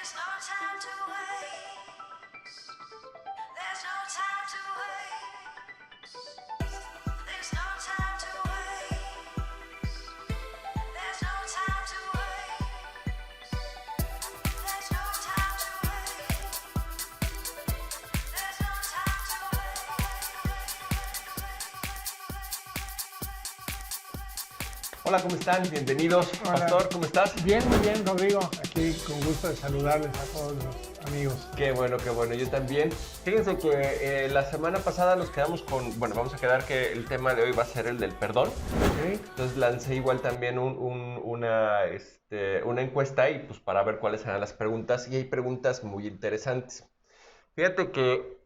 There's no time to waste. There's no time to waste. There's no time to waste. There's no time to waste. There's no time to waste. There's no time to waste. Hola, ¿cómo están? Bienvenidos. Hola. Pastor, ¿cómo estás? Bien, muy bien, Rodrigo. Aquí con gusto de saludarles a todos los amigos. Qué bueno, yo también. Fíjense que la semana pasada nos quedamos con, vamos a quedar que el tema de hoy va a ser el del perdón. ¿Ok? Entonces lancé igual también una encuesta ahí, pues para ver cuáles eran las preguntas, y hay preguntas muy interesantes. Fíjate que,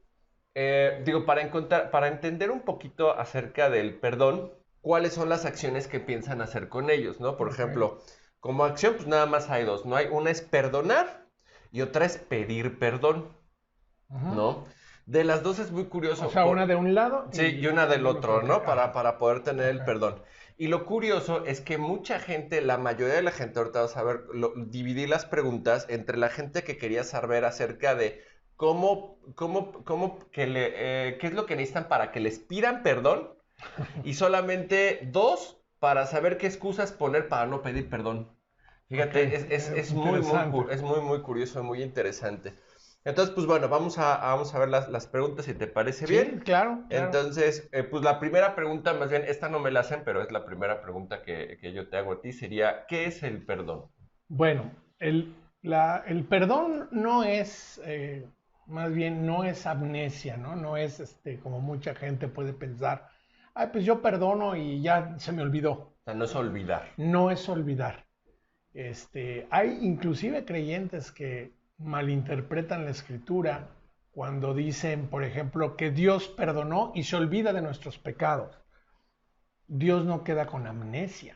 para entender un poquito acerca del perdón, cuáles son las acciones que piensan hacer con ellos, ¿no? Por Ok. ejemplo, como acción, pues nada más hay dos, ¿no? Una es perdonar y otra es pedir perdón, Ujú. ¿no? De las dos es muy curioso. O sea, una de un lado Sí, y una del otro, ¿no? Ok. Para poder tener el Ok. perdón. Y lo curioso es que mucha gente, la mayoría de la gente, ahorita vas a ver, dividí las preguntas entre la gente que quería saber acerca de qué es lo que necesitan para que les pidan perdón, y solamente dos para saber qué excusas poner para no pedir perdón. Fíjate, Ok, es interesante. muy curioso, muy interesante. Entonces, pues bueno, vamos a ver las preguntas, si te parece Sí, bien. claro. Entonces, pues la primera pregunta, más bien, esta no me la hacen, pero es la primera pregunta que yo te hago a ti, sería, ¿qué es el perdón? Bueno, el perdón no es, más bien, no es amnesia, ¿no? No es como mucha gente puede pensar, ay, pues yo perdono y ya se me olvidó. O sea, no es olvidar. No es olvidar. Hay inclusive creyentes que malinterpretan la escritura cuando dicen, por ejemplo, que Dios perdonó y se olvida de nuestros pecados. Dios no queda con amnesia.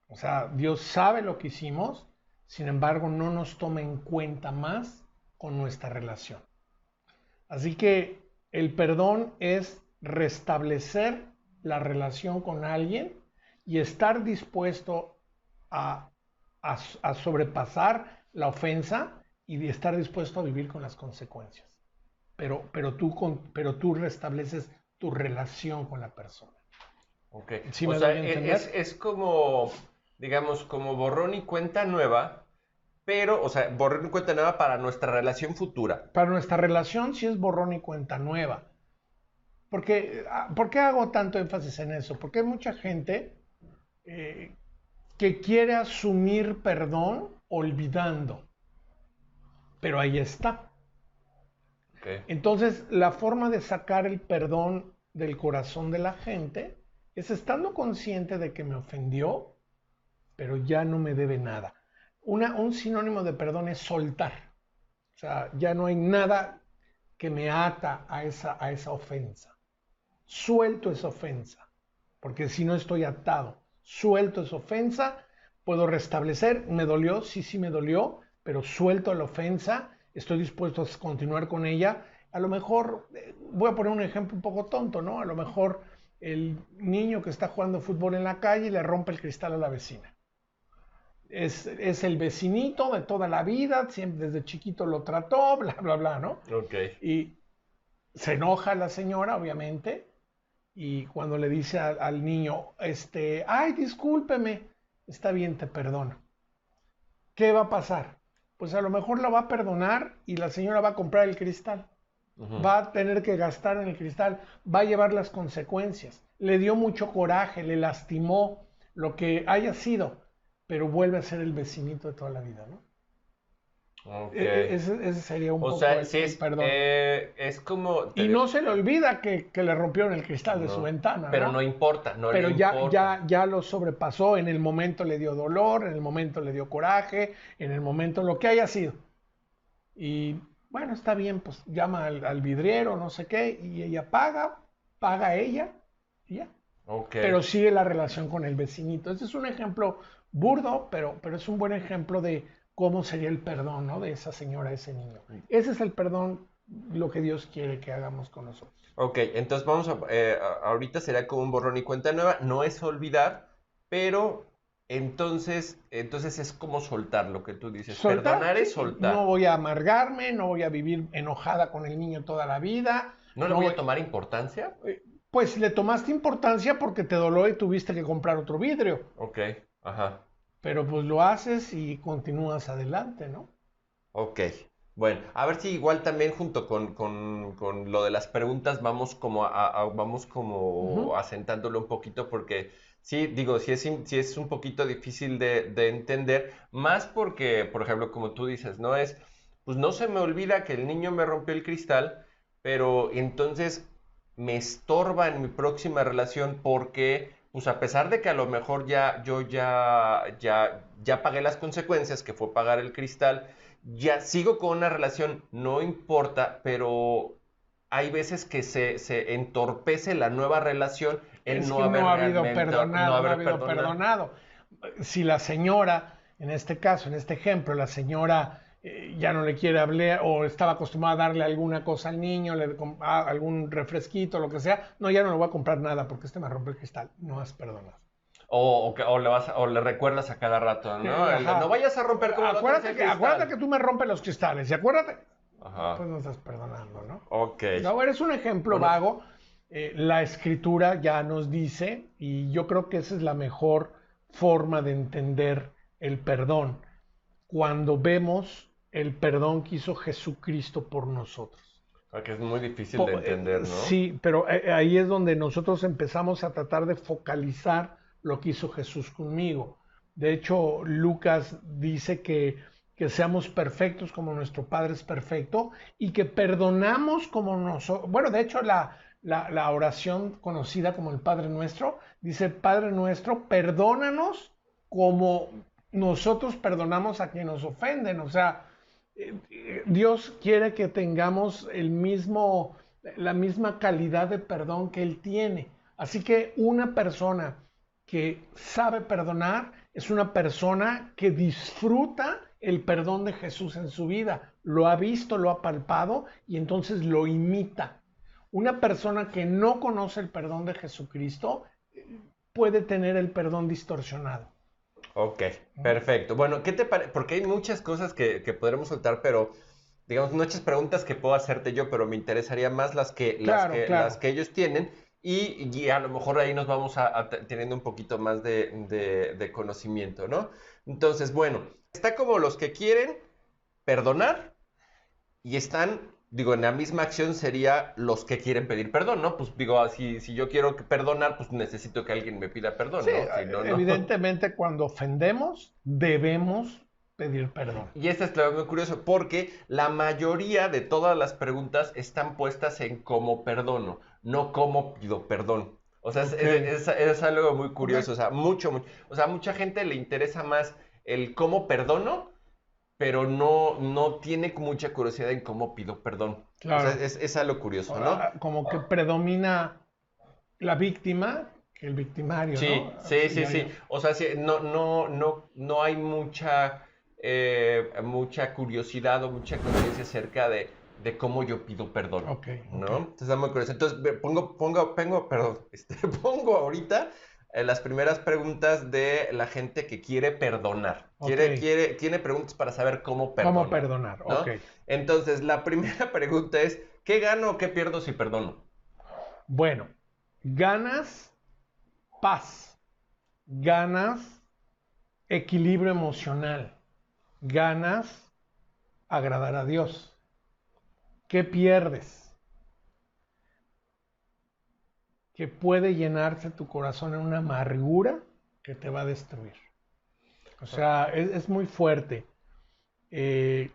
O sea, Dios sabe lo que hicimos, sin embargo, no nos toma en cuenta más con nuestra relación. Así que el perdón es restablecer la relación con alguien y estar dispuesto a, a sobrepasar la ofensa y de estar dispuesto a vivir con las consecuencias. Pero tú restableces tu relación con la persona. Ok. ¿Sí O me sea, doy a entender? es como, digamos, como borrón y cuenta nueva, pero, o sea, borrón y cuenta nueva para nuestra relación futura. Para nuestra relación sí es borrón y cuenta nueva. ¿Por qué hago tanto énfasis en eso? Porque hay mucha gente eh, que quiere asumir perdón olvidando, pero ahí está. Ok. Entonces, la forma de sacar el perdón del corazón de la gente es estando consciente de que me ofendió, pero ya no me debe nada. Un sinónimo de perdón es soltar. O sea, ya no hay nada que me ata a esa ofensa. Suelto esa ofensa, porque si no estoy atado, suelto esa ofensa, puedo restablecer, me dolió, sí me dolió, pero suelto la ofensa, estoy dispuesto a continuar con ella. A lo mejor, voy a poner un ejemplo un poco tonto, ¿no? A lo mejor el niño que está jugando fútbol en la calle le rompe el cristal a la vecina. Es el vecinito de toda la vida, siempre desde chiquito lo trató, bla, bla, bla, ¿no? Ok. Y se enoja la señora, obviamente, y cuando le dice al niño, ay, discúlpeme, está bien, te perdono. ¿Qué va a pasar? Pues a lo mejor la va a perdonar y la señora va a comprar el cristal. Ujú. Va a tener que gastar en el cristal, va a llevar las consecuencias. Le dio mucho coraje, le lastimó, lo que haya sido, pero vuelve a ser el vecinito de toda la vida, ¿no? Ok. Ese sería un O poco sea, sí el perdón. es como, Y no se le olvida que le rompieron el cristal de su no, ventana, pero no ¿no? importa, no le Pero importa. ya lo sobrepasó, en el momento le dio dolor, en el momento le dio coraje, en el momento lo que haya sido. Y bueno, está bien, pues llama al vidriero, no sé qué, y ella paga ella, y ya. Ok. Pero sigue la relación con el vecinito. Este es un ejemplo burdo, pero es un buen ejemplo de cómo sería el perdón, ¿no? De esa señora, ese niño. Ese es el perdón, lo que Dios quiere que hagamos con nosotros. Ok, entonces ahorita sería como un borrón y cuenta nueva, no es olvidar, pero entonces es como soltar lo que tú dices. Soltar, Perdonar es sí, soltar. no voy a amargarme, no voy a vivir enojada con el niño toda la vida. ¿No le voy a tomar importancia? Pues le tomaste importancia porque te dolió y tuviste que comprar otro vidrio, Ok, ajá. pero pues lo haces y continúas adelante, ¿no? Ok, bueno, a ver si igual también junto con lo de las preguntas vamos como vamos como Ujú. asentándolo un poquito porque sí, digo, sí es un poquito difícil de entender, más porque, por ejemplo, como tú dices, no es, pues no se me olvida que el niño me rompió el cristal, pero entonces me estorba en mi próxima relación porque, pues a pesar de que a lo mejor ya pagué las consecuencias, que fue pagar el cristal, ya sigo con una relación, no importa, pero hay veces que se entorpece la nueva relación el Es no que no haber ha habido realmente, no perdonado, no ha haber habido perdonado. perdonado. Si la señora, en este caso, en este ejemplo, la señora ya no le quiere hablar o estaba acostumbrada a darle alguna cosa al niño, algún refresquito, lo que sea, no, ya no le voy a comprar nada porque este me rompe el cristal. No has perdonado. O le recuerdas a cada rato, ¿no? No Ajá. vayas a romper como la otra vez el Acuérdate cristal. que tú me rompes los cristales y acuérdate, Ajá, pues no estás perdonando, ¿no? ok. No, eres un ejemplo Bueno, vago. La escritura ya nos dice, y yo creo que esa es la mejor forma de entender el perdón, cuando vemos el perdón que hizo Jesucristo por nosotros. que es muy difícil de entender, ¿no? Sí, pero ahí es donde nosotros empezamos a tratar de focalizar lo que hizo Jesús conmigo. De hecho, Lucas dice que seamos perfectos como nuestro Padre es perfecto y que perdonamos como nosotros. Bueno, de hecho, la oración conocida como el Padre Nuestro dice, Padre Nuestro, perdónanos como nosotros perdonamos a quien nos ofenden. O sea, Dios quiere que tengamos la misma calidad de perdón que Él tiene. Así que una persona que sabe perdonar es una persona que disfruta el perdón de Jesús en su vida. Lo ha visto, lo ha palpado y entonces lo imita. Una persona que no conoce el perdón de Jesucristo puede tener el perdón distorsionado. Ok, perfecto. Bueno, ¿qué te parece? Porque hay muchas cosas que podremos soltar, pero digamos, muchas preguntas que puedo hacerte yo, pero me interesaría más Claro, las claro. que ellos tienen y a lo mejor ahí nos vamos teniendo un poquito más de conocimiento, ¿no? Entonces, bueno, está como los que quieren perdonar y están, digo, en la misma acción sería los que quieren pedir perdón, ¿no? Pues digo, si yo quiero perdonar, pues necesito que alguien me pida Sí, perdón, ¿no? Si no, no. evidentemente cuando ofendemos debemos pedir perdón. Y este es lo muy curioso, porque la mayoría de todas las preguntas están puestas en cómo perdono, no cómo pido perdón. O sea, Ok, es algo muy ok, curioso. O sea, o sea, mucha gente le interesa más el cómo perdono, pero no tiene mucha curiosidad en cómo pido perdón. O sea, claro. es algo curioso, ¿no? Como que predomina la víctima que el victimario, ¿no? Sí. O sea, sí, no hay mucha curiosidad o mucha conciencia acerca de cómo yo pido perdón, Ok, ok. ¿no? Entonces, está muy curioso. Entonces, perdón, pongo ahorita las primeras preguntas de la gente que quiere perdonar. Ok. Tiene preguntas para saber cómo ¿Cómo perdonar, perdonar? Ok. ¿no? Entonces, la primera pregunta es, ¿qué gano o qué pierdo si perdono? Bueno, ganas paz, ganas equilibrio emocional, ganas agradar a Dios. ¿Qué pierdes? Que puede llenarse tu corazón en una amargura que te va a destruir. O sea, es muy fuerte. Eh,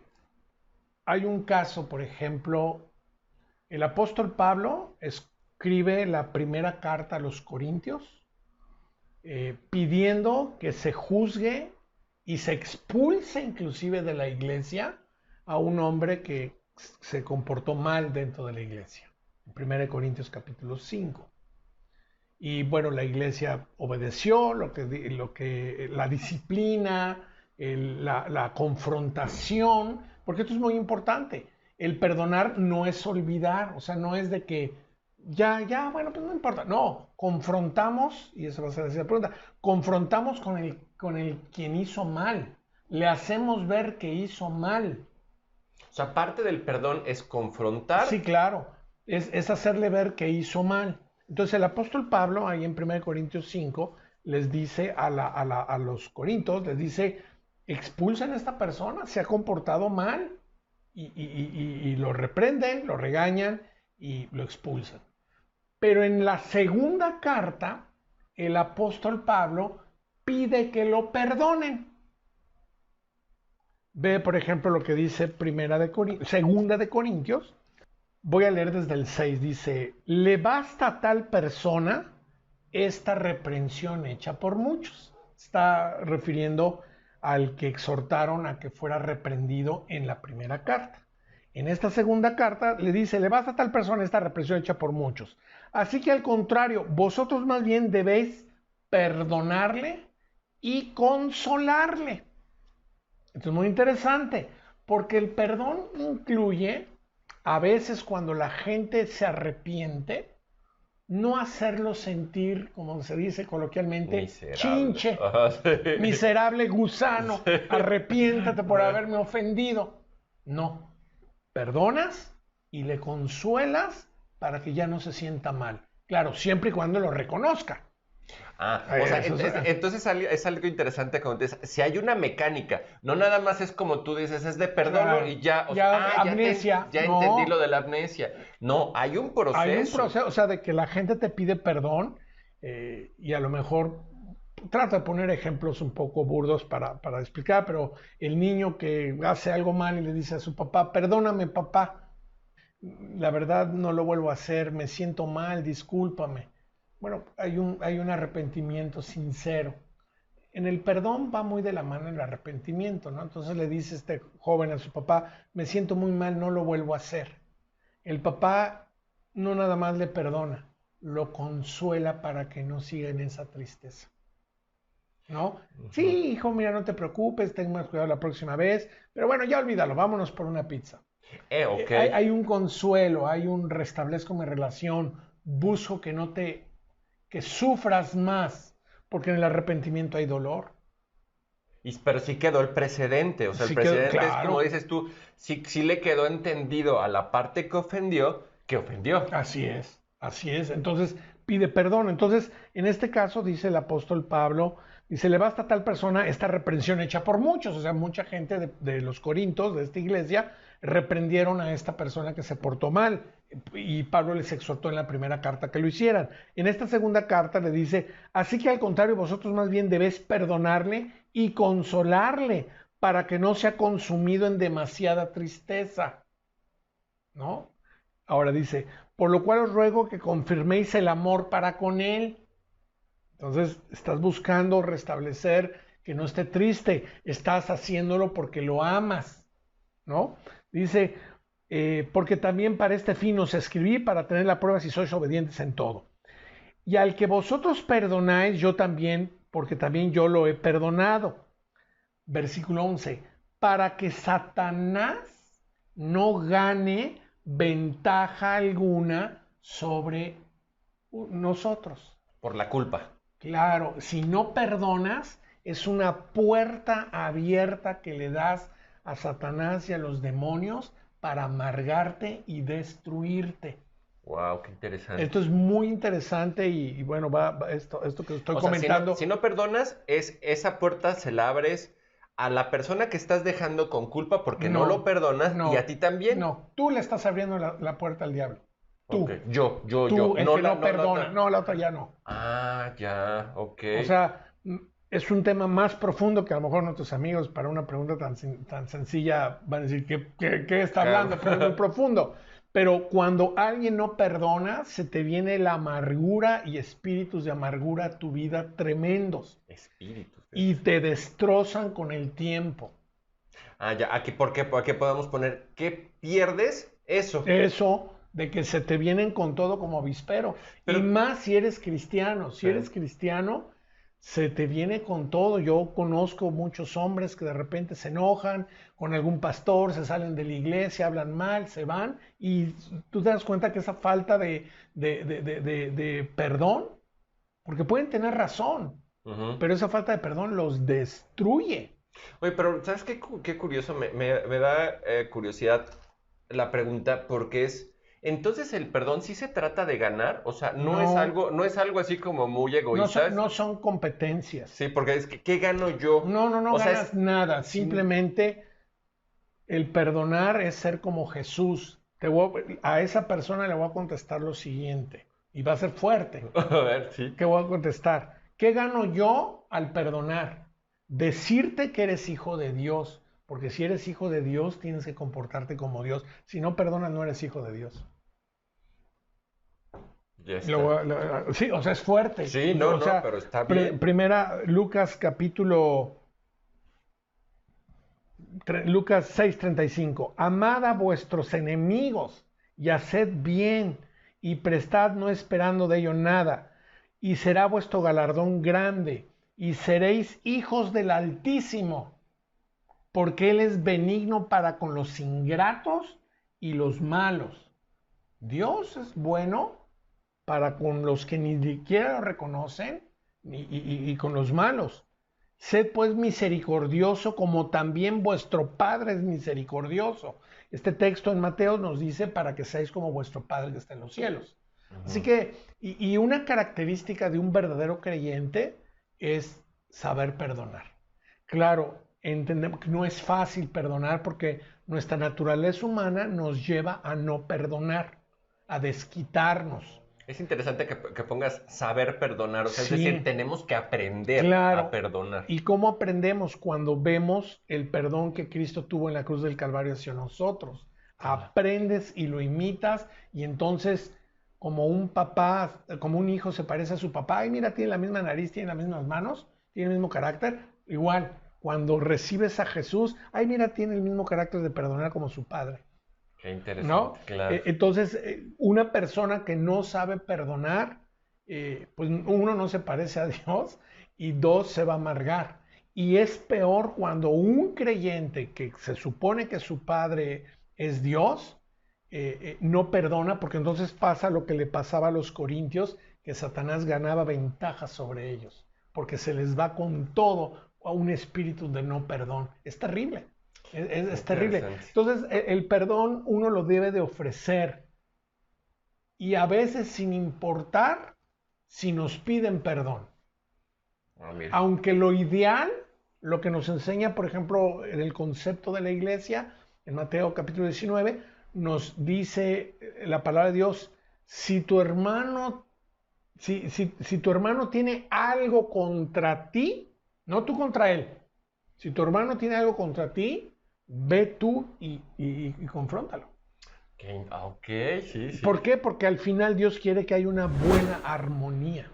Hay un caso, por ejemplo, el apóstol Pablo escribe la primera carta a los Corintios pidiendo que se juzgue y se expulse inclusive de la iglesia a un hombre que se comportó mal dentro de la iglesia. En 1 Corintios capítulo 5. Y bueno, la iglesia obedeció la disciplina, la confrontación, porque esto es muy importante. El perdonar no es olvidar, o sea, no es de que bueno, pues no importa. No, confrontamos, y eso va a ser así la pregunta, confrontamos con el quien hizo mal. Le hacemos ver que hizo mal. O sea, parte del perdón es confrontar. Sí, claro, es hacerle ver que hizo mal. Entonces el apóstol Pablo, ahí en 1 Corintios 5, les dice a los corintios, les dice, expulsen a esta persona, se ha comportado mal, y lo reprenden, lo regañan y lo expulsan. Pero en la segunda carta, el apóstol Pablo pide que lo perdonen. Ve, por ejemplo, lo que dice segunda de Corintios. Voy a leer desde el 6. Dice, le basta a tal persona esta reprensión hecha por muchos. Está refiriendo al que exhortaron a que fuera reprendido en la primera carta. En esta segunda carta le dice, le basta a tal persona esta reprensión hecha por muchos. Así que al contrario, vosotros más bien debéis perdonarle y consolarle. Esto es muy interesante, porque el perdón incluye, a veces cuando la gente se arrepiente, no hacerlo sentir, como se dice coloquialmente, Miserable. chinche, Ajá, sí. miserable gusano, arrepiéntate por haberme ofendido. No, perdonas y le consuelas para que ya no se sienta mal. Claro, siempre y cuando lo reconozca. O sea, entonces es algo interesante como dices, si hay una mecánica, no nada más es como tú dices, es de perdono Claro, y ya, amnesia. ya No. entendí lo de la amnesia. No, hay un proceso. Hay un proceso, o sea, de que la gente te pide perdón y a lo mejor trato de poner ejemplos un poco burdos para explicar, pero el niño que hace algo mal y le dice a su papá, perdóname papá, la verdad no lo vuelvo a hacer, me siento mal, discúlpame. Bueno, hay un arrepentimiento sincero. En el perdón va muy de la mano el arrepentimiento, ¿no? Entonces le dice este joven a su papá, me siento muy mal, no lo vuelvo a hacer. El papá no nada más le perdona, lo consuela para que no siga en esa tristeza. ¿No? Sí, hijo, mira, no te preocupes, ten más cuidado la próxima vez, pero bueno, ya olvídalo, vámonos por una pizza. Ok. Hay un consuelo, hay un restablezco mi relación, busco que sufras más, porque en el arrepentimiento hay dolor. Pero sí quedó el precedente, o sea, Sí el precedente quedó, es claro. como dices tú, sí le quedó entendido a la parte que ofendió. Así es. Entonces pide perdón. Entonces, en este caso, dice el apóstol Pablo, dice, le basta a tal persona esta reprensión hecha por muchos. O sea, mucha gente de los corintios, de esta iglesia, reprendieron a esta persona que se portó mal. Y Pablo les exhortó en la primera carta que lo hicieran. En esta segunda carta le dice, así que al contrario, vosotros más bien debéis perdonarle y consolarle para que no sea consumido en demasiada tristeza. ¿No? Ahora dice, por lo cual os ruego que confirméis el amor para con él. Entonces, estás buscando restablecer que no esté triste, estás haciéndolo porque lo amas, ¿no? Dice, porque también para este fin os escribí para tener la prueba si sois obedientes en todo. Y al que vosotros perdonáis, yo también, porque también yo lo he perdonado. Versículo 11, para que Satanás no gane ventaja alguna sobre nosotros. Por la culpa. Claro, si no perdonas, es una puerta abierta que le das a Satanás y a los demonios para amargarte y destruirte. Wow, qué interesante. Esto es muy interesante y bueno, esto que estoy comentando. Si no perdonas, esa puerta se la abres a la persona que estás dejando con culpa porque no lo perdonas y a ti también. No, tú le estás abriendo la puerta al diablo. Tú. Okay. Yo. Tú, el que no perdona. No, la otra ya no. Ah, ya, ok. O sea, es un tema más profundo que a lo mejor nuestros amigos para una pregunta tan sencilla van a decir, ¿qué está hablando? Pero es muy profundo. Pero cuando alguien no perdona, se te viene la amargura y espíritus de amargura a tu vida tremendos. Espíritus. Y te destrozan con el tiempo. Ah, ya, aquí podemos poner, ¿qué pierdes? Eso. Eso, de que se te vienen con todo como avispero. Pero, y más si eres cristiano. Si eres cristiano, se te viene con todo. Yo conozco muchos hombres que de repente se enojan con algún pastor, se salen de la iglesia, hablan mal, se van y tú te das cuenta que esa falta de perdón, porque pueden tener razón, Ujú. pero esa falta de perdón los destruye. Oye, pero ¿sabes qué curioso? Me da curiosidad la pregunta porque entonces el perdón sí se trata de ganar, o sea, No, no es algo así como muy egoísta, no son competencias. sí, porque es que, ¿qué gano yo? No O sea, ganas nada. sí, Simplemente el perdonar es ser como Jesús. A esa persona le voy a contestar lo siguiente, y va a ser fuerte. a ver, sí. ¿Qué voy a contestar? ¿Qué gano yo al perdonar? Decirte que eres hijo de Dios, porque si eres hijo de Dios tienes que comportarte como Dios. Si no perdonas no eres hijo de Dios. Ya está. Sí, o sea, es fuerte. Sí, no, O no, sea, pero está bien. primera Lucas capítulo Lucas 6:35. Amad a vuestros enemigos y haced bien y prestad no esperando de ello nada, y será vuestro galardón grande, y seréis hijos del Altísimo, porque Él es benigno para con los ingratos y los malos. Dios es bueno para con los que ni siquiera lo reconocen y con los malos. Sed pues misericordioso como también vuestro Padre es misericordioso. Este texto en Mateo nos dice para que seáis como vuestro Padre que está en los cielos. Así Ujú. que, una característica de un verdadero creyente es saber perdonar. Claro, entendemos que no es fácil perdonar porque nuestra naturaleza humana nos lleva a no perdonar, a desquitarnos. Es interesante que pongas saber perdonar, o sea, es decir, Sí, tenemos que aprender a claro. perdonar. ¿Y cómo aprendemos? Cuando vemos el perdón que Cristo tuvo en la cruz del Calvario hacia nosotros. Claro. Aprendes y lo imitas y entonces como un papá, como un hijo se parece a su papá, y mira, tiene la misma nariz, tiene las mismas manos, tiene el mismo carácter, igual, cuando recibes a Jesús, ay, mira, tiene el mismo carácter de perdonar como su padre. Qué ¿No? interesante, claro. Entonces, una persona que no sabe perdonar, pues uno no se parece a Dios y dos se va a amargar. Y es peor cuando un creyente que se supone que su padre es Dios, no perdona, porque entonces pasa lo que le pasaba a los corintios, que Satanás ganaba ventaja sobre ellos, porque se les va con todo a un espíritu de no perdón. Es terrible. Es terrible. Interesante. Entonces, el perdón uno lo debe de ofrecer y a veces sin importar si nos piden perdón. Ah, mira. Aunque lo ideal, lo que nos enseña, por ejemplo, en el concepto de la iglesia, en Mateo capítulo 19, nos dice la palabra de Dios, si tu hermano, si tu hermano tiene algo contra ti, no tú contra él, si tu hermano tiene algo contra ti, ve tú y confróntalo. Ok, sí, sí. ¿Por qué? Porque al final Dios quiere que haya una buena armonía.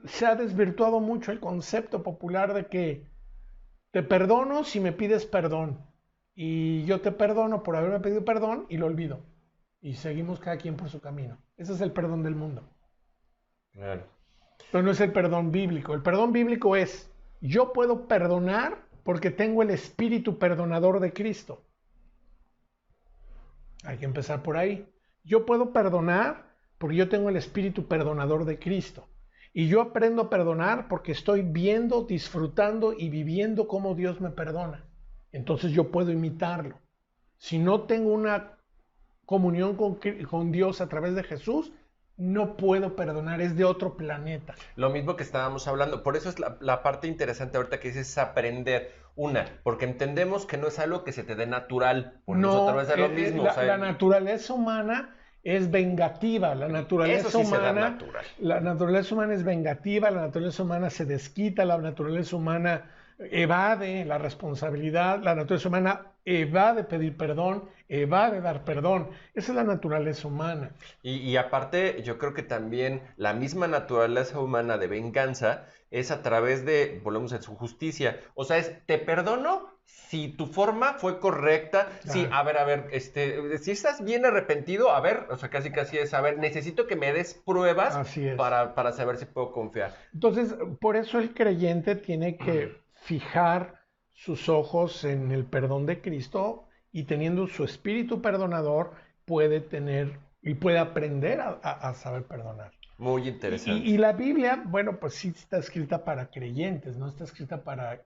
Se ha desvirtuado mucho el concepto popular de que te perdono si me pides perdón y yo te perdono por haberme pedido perdón y lo olvido. Y seguimos cada quien por su camino. Ese es el perdón del mundo. Claro. Pero no es el perdón bíblico. El perdón bíblico es, yo puedo perdonar porque tengo el espíritu perdonador de Cristo. Hay que empezar por ahí. Yo puedo perdonar porque yo tengo el espíritu perdonador de Cristo. Y yo aprendo a perdonar porque estoy viendo, disfrutando y viviendo cómo Dios me perdona. Entonces yo puedo imitarlo. Si no tengo una comunión con Dios a través de Jesús, no puedo perdonar, es de otro planeta. Lo mismo que estábamos hablando, por eso es la parte interesante ahorita que dices aprender. Una, porque entendemos que no es algo que se te dé natural, volvemos otra No, vez a lo mismo, o sea, la naturaleza humana es vengativa, eso sí se da natural. la naturaleza humana es vengativa, la naturaleza humana se desquita, la naturaleza humana evade la responsabilidad, la naturaleza humana evade pedir perdón, evade dar perdón. Esa es la naturaleza humana. Y aparte, yo creo que también la misma naturaleza humana de venganza es a través de, volvemos a su justicia, o sea, es te perdono, si tu forma fue correcta, sí, Claro. a ver, si estás bien arrepentido, a ver, o sea, casi es, a ver, necesito que me des pruebas Así es. para saber si puedo confiar. Entonces, por eso el creyente tiene que fijar sus ojos en el perdón de Cristo y teniendo su espíritu perdonador puede tener y puede aprender a saber perdonar. Muy interesante. Y la Biblia, bueno, pues sí está escrita para creyentes, no está escrita para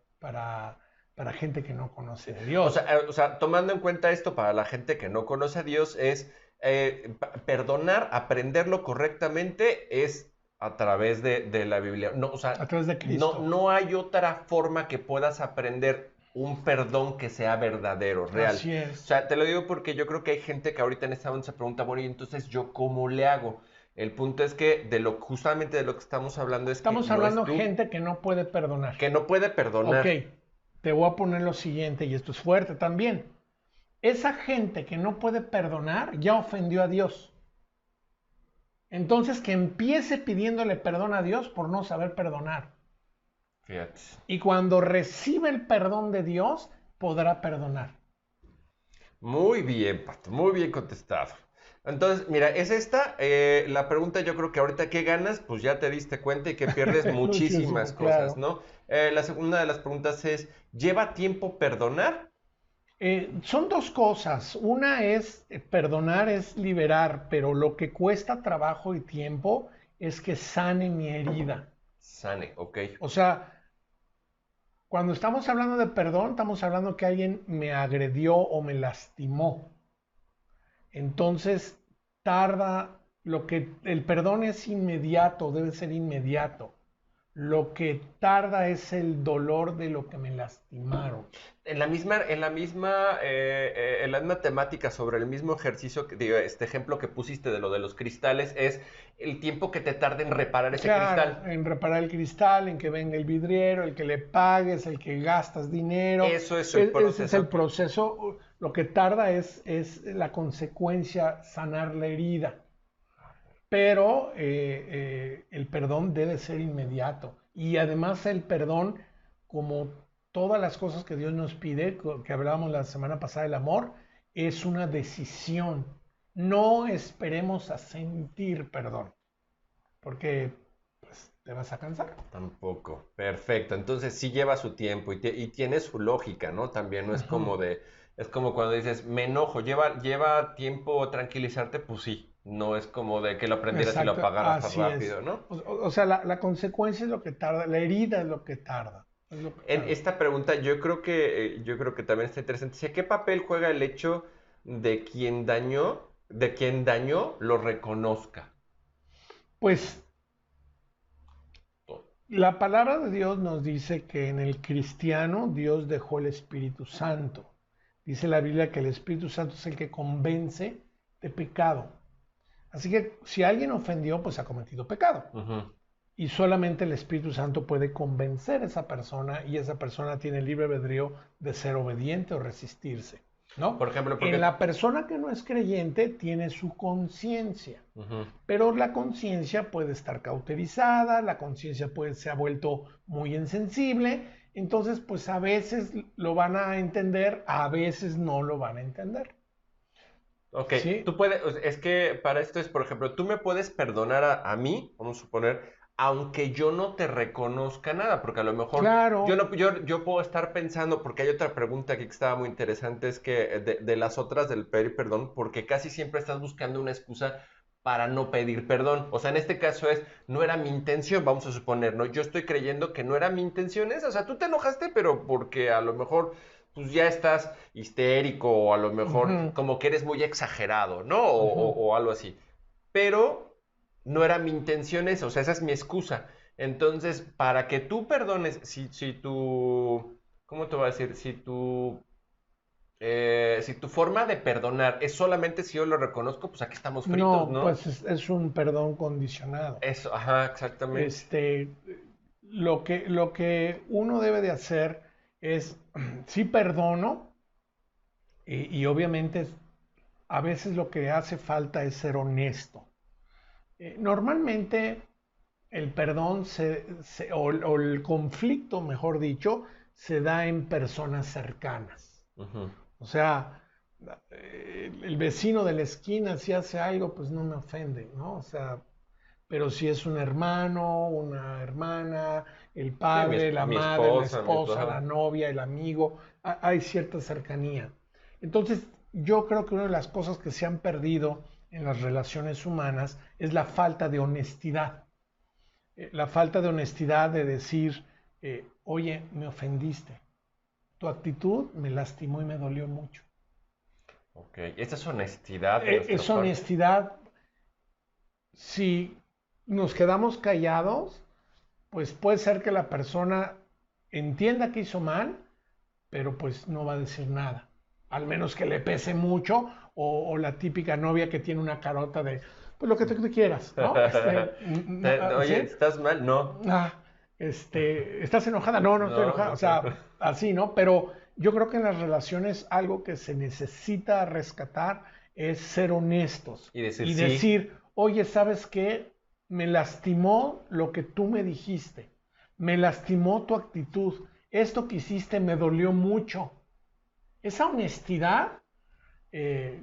gente que no conoce de Dios. O sea, tomando en cuenta esto para la gente que no conoce a Dios, es perdonar, aprenderlo correctamente, es a través de la Biblia. No, o A sea, través de Cristo. no hay otra forma que puedas aprender un perdón que sea verdadero, real. Así O es. sea, te lo digo porque yo creo que hay gente que ahorita en esta onda se pregunta, bueno, ¿y entonces yo cómo le hago? El punto es que justamente de lo que estamos hablando es Estamos que no hablando es tú, gente que no puede perdonar. que no puede perdonar. Ok, te voy a poner lo siguiente, y esto es fuerte también. Esa gente que no puede perdonar ya ofendió a Dios. Entonces que empiece pidiéndole perdón a Dios por no saber perdonar. Fíjate. Y cuando recibe el perdón de Dios, podrá perdonar. Muy bien, Pato, muy bien contestado. Entonces, mira, es esta la pregunta. Yo creo que ahorita que ganas, pues ya te diste cuenta y que pierdes muchísimas Muchísimo, cosas, claro. ¿no? La segunda de las preguntas es, ¿lleva tiempo perdonar? Son dos cosas. Una es perdonar, es liberar, pero lo que cuesta trabajo y tiempo es que sane mi herida. Sane, ok. O sea, cuando estamos hablando de perdón, estamos hablando que alguien me agredió o me lastimó. Entonces, tarda, el perdón es inmediato, debe ser inmediato. Lo que tarda es el dolor de lo que me lastimaron. En la misma temática sobre el mismo ejercicio, digo, este ejemplo que pusiste de lo de los cristales, es el tiempo que te tarda en reparar ese Claro, cristal. en reparar el cristal, en que venga el vidriero, el que le pagues, el que gastas dinero. Eso es el Ese es el proceso. proceso. Lo que tarda es la consecuencia, sanar la herida. Pero el perdón debe ser inmediato. Y además el perdón, como todas las cosas que Dios nos pide, que hablábamos la semana pasada del amor, es una decisión. No esperemos a sentir perdón, porque pues, te vas a cansar. Tampoco. Perfecto. Entonces sí lleva su tiempo y tiene su lógica, ¿no? También no es como es como cuando dices, me enojo, lleva tiempo tranquilizarte, pues sí. No es como de que lo aprendieras y lo Exacto, apagaras así tan es. rápido, ¿no? O sea, la consecuencia es lo que tarda, la herida es lo que tarda. Es lo que En tarda. esta pregunta yo creo que también está interesante. ¿Sí? ¿Qué papel juega el hecho de quien dañó lo reconozca? Pues la palabra de Dios nos dice que en el cristiano Dios dejó el Espíritu Santo. Dice la Biblia que el Espíritu Santo es el que convence de pecado. Así que si alguien ofendió, pues ha cometido pecado. Ujú. Y solamente el Espíritu Santo puede convencer a esa persona y esa persona tiene libre albedrío de ser obediente o resistirse, ¿no? Por ejemplo, En la persona que no es creyente tiene su conciencia, Ujú. pero la conciencia puede estar cauterizada, la conciencia se ha vuelto muy insensible, entonces pues a veces lo van a entender, a veces no lo van a entender. Ok, ¿Sí? tú puedes, es que para esto es, por ejemplo, tú me puedes perdonar a mí, vamos a suponer, aunque yo no te reconozca nada, porque a lo mejor Claro, yo puedo estar pensando, porque hay otra pregunta aquí que estaba muy interesante, es que de las otras del pedir perdón, porque casi siempre estás buscando una excusa para no pedir perdón. O sea, en este caso es, no era mi intención, vamos a suponer, ¿no? Yo estoy creyendo que no era mi intención esa, o sea, tú te enojaste, pero porque a lo mejor pues ya estás histérico o a lo mejor ujú, como que eres muy exagerado, ¿no? ujú. O algo así. Pero no era mi intención eso, o sea, esa es mi excusa. Entonces, para que tú perdones, si tú, ¿cómo te voy a decir? Si tu forma de perdonar es solamente si yo lo reconozco, pues aquí estamos fritos, No, ¿no? pues es un perdón condicionado. Eso, ajá, exactamente. Este, lo que uno debe de hacer es, sí perdono, y obviamente a veces lo que hace falta es ser honesto. Normalmente el perdón o el conflicto, mejor dicho, se da en personas cercanas. Ujú. O sea, el vecino de la esquina si hace algo, pues no me ofende, ¿no? O sea, pero si es un hermano, una hermana, el Sí, padre, la mi madre, la esposa, mi esposa, esposa. la novia, el amigo, hay cierta cercanía. Entonces, yo creo que una de las cosas que se han perdido en las relaciones humanas es la falta de honestidad. La falta de honestidad de decir, oye, me ofendiste, tu actitud me lastimó y me dolió mucho. Ok, esta es honestidad de nuestra Es parte. honestidad. Si nos quedamos callados, pues puede ser que la persona entienda que hizo mal, pero pues no va a decir nada. Al menos que le pese mucho, o la típica novia que tiene una carota de, pues lo que tú quieras, ¿no? Oye, ¿Sí? ¿estás mal? No, Ah, ¿estás enojada? No, no estoy no, enojada. no O estoy. sea, así, ¿no? Pero yo creo que en las relaciones algo que se necesita rescatar es ser honestos Y decir y sí, decir, oye, ¿sabes qué? Me lastimó lo que tú me dijiste. Me lastimó tu actitud. Esto que hiciste me dolió mucho. Esa honestidad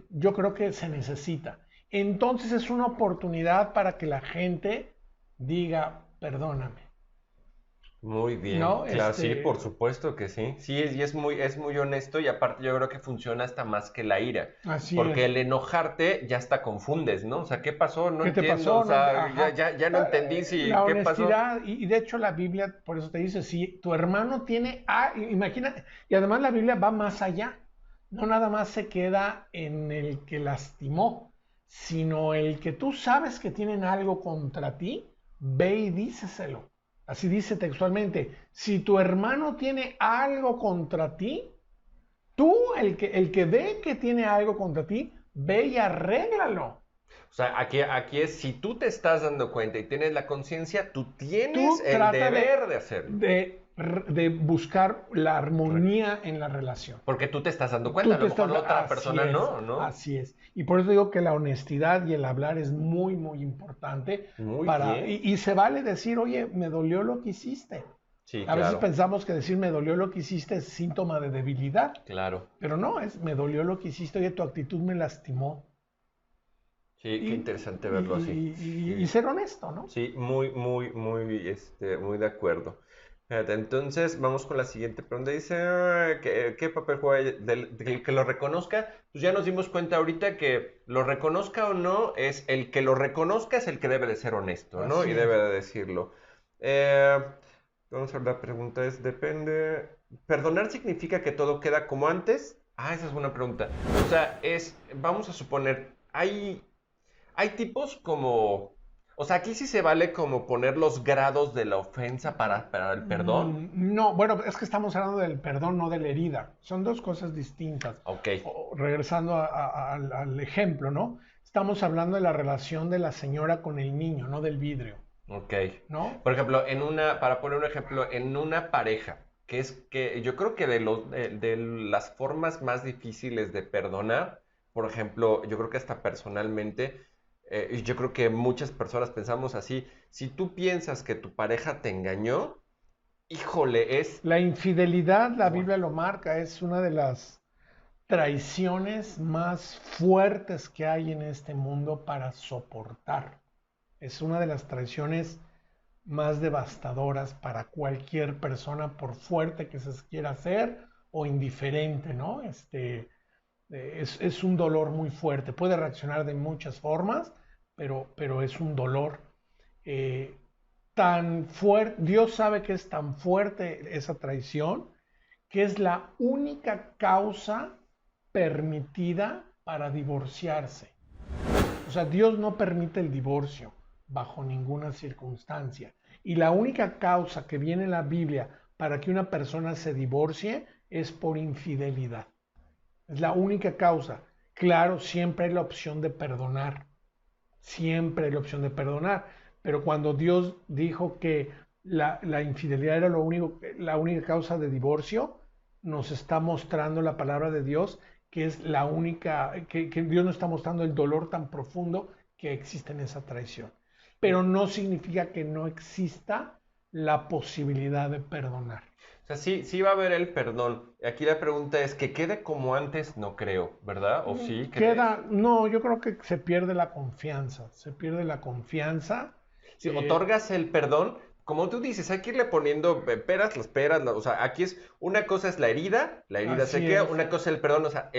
yo creo que se necesita. Entonces es una oportunidad para que la gente diga, perdóname, muy bien, ¿no? claro, sí, por supuesto que sí. Sí, y es muy honesto y aparte yo creo que funciona hasta más que la ira. Así Porque es. el enojarte ya hasta confundes, ¿no? O sea, ¿qué pasó? No ¿Qué te entiendo, o pasó? No, sea, ajá. ya no entendí si, La ¿qué pasó? honestidad, y de hecho la Biblia, por eso te dice, si tu hermano tiene, imagina, y además la Biblia va más allá, no nada más se queda en el que lastimó, sino el que tú sabes que tienen algo contra ti, ve y díceselo. Así dice textualmente, si tu hermano tiene algo contra ti, tú, el que ve que tiene algo contra ti, ve y arréglalo. O sea, aquí es, si tú te estás dando cuenta y tienes la conciencia, tú tienes Tú el trata deber de hacerlo. de buscar la armonía en la relación. Porque tú te estás dando cuenta, Tú a lo te mejor estás, la otra así persona es, no, ¿no? así es. Y por eso digo que la honestidad y el hablar es muy, muy importante Muy bien. y se vale decir, oye, me dolió lo que hiciste. Sí, A veces claro, pensamos que decir me dolió lo que hiciste es síntoma de debilidad, claro. pero no, es me dolió lo que hiciste, oye, tu actitud me lastimó. Sí, Y, qué interesante verlo así. y Sí, ser honesto, ¿no? sí, muy de acuerdo. Fíjate, entonces, vamos con la siguiente pregunta. Dice, ¿qué papel juega del que lo reconozca? Pues ya nos dimos cuenta ahorita que lo reconozca o no, es el que lo reconozca es el que debe de ser honesto, ¿no? Así Y es. debe de decirlo. Eh, Vamos a ver, la pregunta es, depende. ¿Perdonar significa que todo queda como antes? Ah, esa es buena pregunta. O sea, vamos a suponer, hay tipos como, o sea, aquí sí se vale como poner los grados de la ofensa para el perdón. No, bueno, es que estamos hablando del perdón, no de la herida. Son dos cosas distintas. Ok, Regresando al ejemplo, ¿no? Estamos hablando de la relación de la señora con el niño, no del vidrio, ok. ¿no? Por ejemplo, para poner un ejemplo, en una pareja, que es que yo creo que de las formas más difíciles de perdonar, por ejemplo, yo creo que hasta personalmente, y yo creo que muchas personas pensamos así, si tú piensas que tu pareja te engañó, híjole, La infidelidad, la ¡guau! Biblia lo marca, es una de las traiciones más fuertes que hay en este mundo para soportar. Es una de las traiciones más devastadoras para cualquier persona, por fuerte que se quiera hacer o indiferente, ¿no? Es un dolor muy fuerte. Puede reaccionar de muchas formas, pero es un dolor eh, tan fuerte. Dios sabe que es tan fuerte esa traición que es la única causa permitida para divorciarse. O sea, Dios no permite el divorcio bajo ninguna circunstancia. Y la única causa que viene en la Biblia para que una persona se divorcie es por infidelidad. Es la única causa. Claro, siempre hay la opción de perdonar. Siempre hay la opción de perdonar. Pero cuando Dios dijo que la infidelidad era la única causa de divorcio, nos está mostrando la palabra de Dios que es la única, que Dios nos está mostrando el dolor tan profundo que existe en esa traición. Pero no significa que no exista la posibilidad de perdonar. O sea, sí va a haber el perdón. Aquí la pregunta es, ¿que quede como antes? No creo, ¿verdad? ¿O sí crees? No, yo creo que se pierde la confianza, se pierde la confianza. Si otorgas el perdón, como tú dices, hay que irle poniendo peras, las peras, o sea, aquí es, una cosa es la herida se Así queda, es, una cosa es el perdón, o sea,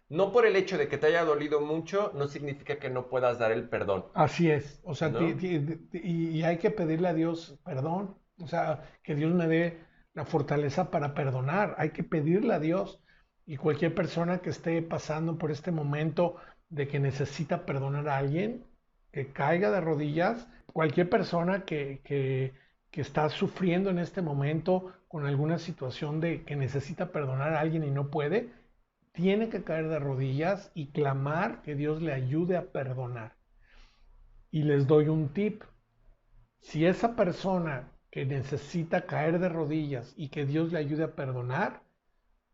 no por el hecho de que te haya dolido mucho, no significa que no puedas dar el perdón, así es. O sea, ¿no? y hay que pedirle a Dios perdón, o sea, que Dios me dé la fortaleza para perdonar, hay que pedirle a Dios. Y cualquier persona que esté pasando por este momento de que necesita perdonar a alguien, que caiga de rodillas, cualquier persona que está sufriendo en este momento con alguna situación de que necesita perdonar a alguien y no puede, tiene que caer de rodillas y clamar que Dios le ayude a perdonar. Y les doy un tip. Si esa persona que necesita caer de rodillas y que Dios le ayude a perdonar,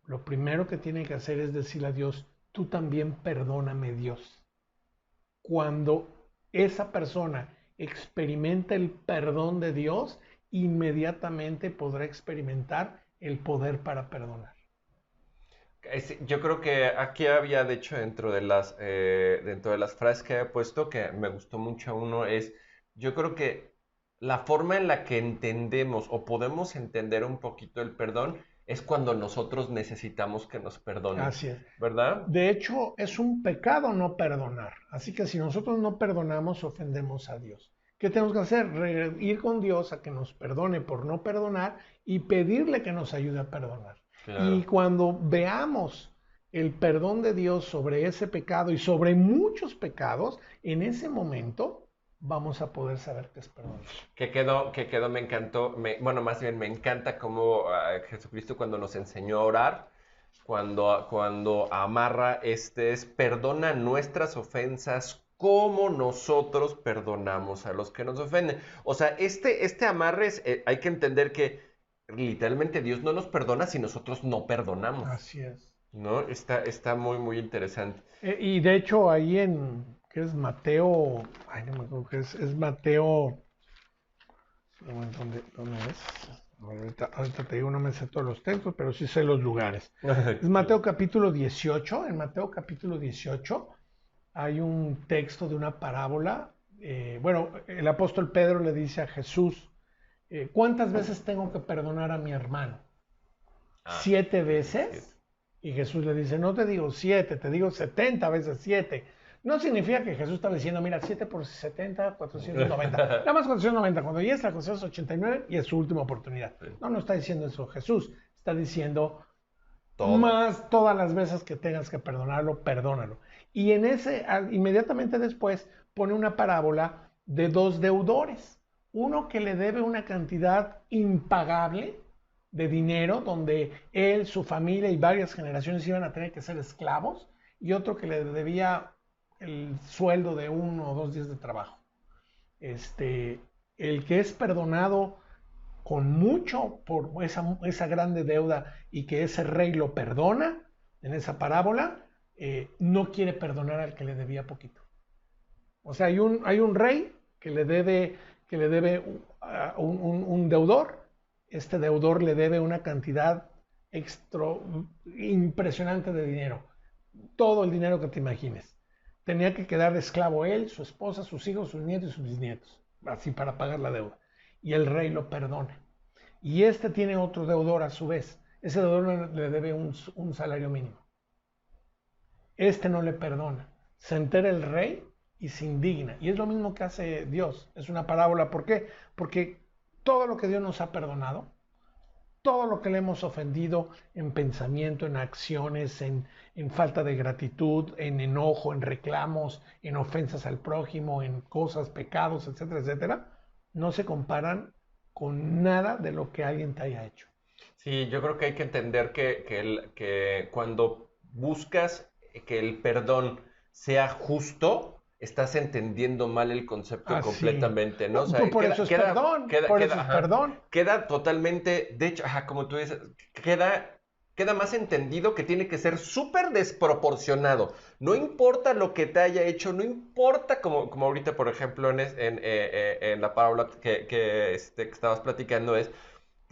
lo primero que tiene que hacer es decirle a Dios, tú también perdóname, Dios. Cuando esa persona experimenta el perdón de Dios, inmediatamente podrá experimentar el poder para perdonar. Yo creo que aquí había, de hecho, dentro de las frases que he puesto, que me gustó mucho uno, es, yo creo que la forma en la que entendemos o podemos entender un poquito el perdón es cuando nosotros necesitamos que nos perdonen, Así es. ¿verdad? De hecho, es un pecado no perdonar. Así que si nosotros no perdonamos, ofendemos a Dios. ¿Qué tenemos que hacer? Ir con Dios a que nos perdone por no perdonar y pedirle que nos ayude a perdonar. Y Claro. cuando veamos el perdón de Dios sobre ese pecado y sobre muchos pecados, en ese momento vamos a poder saber que es perdón. Me encantó, bueno, más bien me encanta cómo Jesucristo cuando nos enseñó a orar, cuando amarra perdona nuestras ofensas como nosotros perdonamos a los que nos ofenden. O sea, este amarre hay que entender que literalmente Dios no nos perdona si nosotros no perdonamos, Así es. ¿no? Está muy, muy interesante. Y de hecho ahí que es Mateo, ay, no me acuerdo que es Mateo, ¿dónde es? Ahorita te digo, no me sé todos los textos, pero sí sé los lugares. Es Mateo capítulo 18, en Mateo capítulo 18 hay un texto de una parábola. Bueno, el apóstol Pedro le dice a Jesús, ¿cuántas veces tengo que perdonar a mi hermano? Ah, 7 veces. Y Jesús le dice, no te digo 7, te digo 70 veces 7. No significa que Jesús estaba diciendo, mira, 7 por 70, 490. Nada más 490, cuando ya es la 489 y es su última oportunidad. Sí. No está diciendo eso Jesús. Está diciendo, Todas. más todas las veces que tengas que perdonarlo, perdónalo. Y inmediatamente después, pone una parábola de dos deudores. Uno que le debe una cantidad impagable de dinero, donde él, su familia y varias generaciones iban a tener que ser esclavos, y otro que le debía el sueldo de 1 o 2 días de trabajo. El que es perdonado con mucho por esa grande deuda y que ese rey lo perdona en esa parábola, no quiere perdonar al que le debía poquito. O sea, hay un rey que le debe un deudor. Este deudor le debe una cantidad impresionante de dinero. Todo el dinero que te imagines. Tenía que quedar de esclavo él, su esposa, sus hijos, sus nietos y sus bisnietos. Así para pagar la deuda. Y el rey lo perdona. Y este tiene otro deudor a su vez. Ese deudor le debe un salario mínimo. Este no le perdona. Se entera el rey y se indigna. Y es lo mismo que hace Dios. Es una parábola. ¿Por qué? Porque todo lo que Dios nos ha perdonado, todo lo que le hemos ofendido en pensamiento, en acciones, en falta de gratitud, en enojo, en reclamos, en ofensas al prójimo, en cosas, pecados, etcétera, etcétera, no se comparan con nada de lo que alguien te haya hecho. Sí, yo creo que hay que entender que cuando buscas que el perdón sea justo, estás entendiendo mal el concepto completamente, ¿no? O sea, Por eso es perdón, por eso es perdón. Queda totalmente, de hecho, como tú dices, queda más entendido que tiene que ser súper desproporcionado. No importa lo que te haya hecho, no importa como ahorita, por ejemplo, en la parábola que estabas platicando,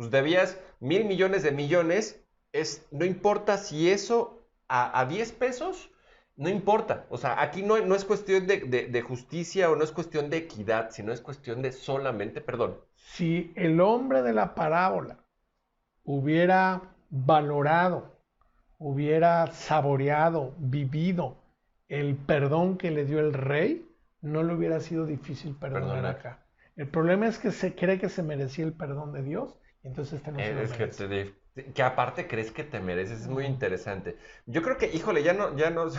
pues debías 1,000 millones de millones, no importa si eso a 10 pesos, no importa. O sea, aquí no es cuestión de justicia o no es cuestión de equidad, sino es cuestión de solamente perdón. Si el hombre de la parábola hubiera valorado, hubiera saboreado, vivido el perdón que le dio el rey, no le hubiera sido difícil perdonar acá. El problema es que se cree que se merecía el perdón de Dios, y entonces este no se lo merece. Que aparte crees que te mereces, es muy interesante. Yo creo que, híjole, ya nos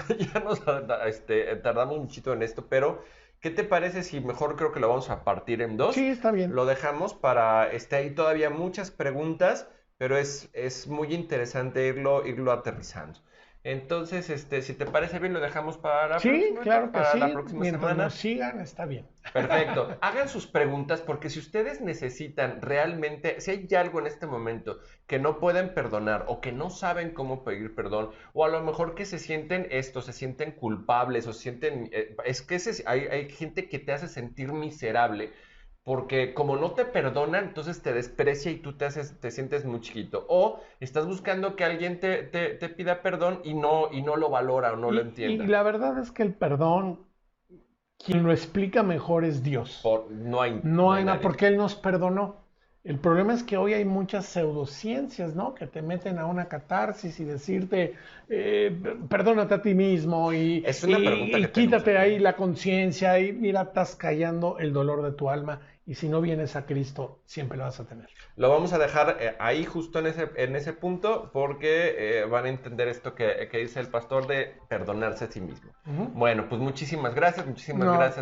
tardamos muchito en esto, pero ¿qué te parece si mejor creo que lo vamos a partir en dos? Sí, está bien. Lo dejamos para, hay todavía muchas preguntas, pero es muy interesante irlo aterrizando. Entonces, si te parece bien, lo dejamos para Sí, claro que para sí. la próxima Mientras semana. nos sigan, está bien. Perfecto. Hagan sus preguntas porque si ustedes necesitan realmente, si hay algo en este momento que no pueden perdonar o que no saben cómo pedir perdón, o a lo mejor que se sienten culpables o sienten, es que hay gente que te hace sentir miserable. Porque como no te perdonan, entonces te desprecia y tú te sientes muy chiquito. O estás buscando que alguien te pida perdón y no lo valora o no lo entienda. Y la verdad es que el perdón, quien lo explica mejor es Dios. No hay nada, nadie. porque Él nos perdonó. El problema es que hoy hay muchas pseudociencias, ¿no? Que te meten a una catarsis y decirte, perdónate a ti mismo Es una pregunta que quítate tenemos ahí aquí. la conciencia y mira, estás callando el dolor de tu alma y si no vienes a Cristo, siempre lo vas a tener. Lo vamos a dejar ahí justo en ese punto porque van a entender esto que dice el pastor de perdonarse a sí mismo. Bueno, pues muchísimas gracias,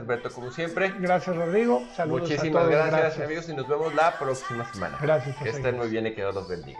Beto, como siempre. Gracias, Rodrigo. Saludos Muchísimas a todos. gracias, amigos, y nos vemos la próxima semana. Gracias. Que estén muy bien y que Dios los bendiga.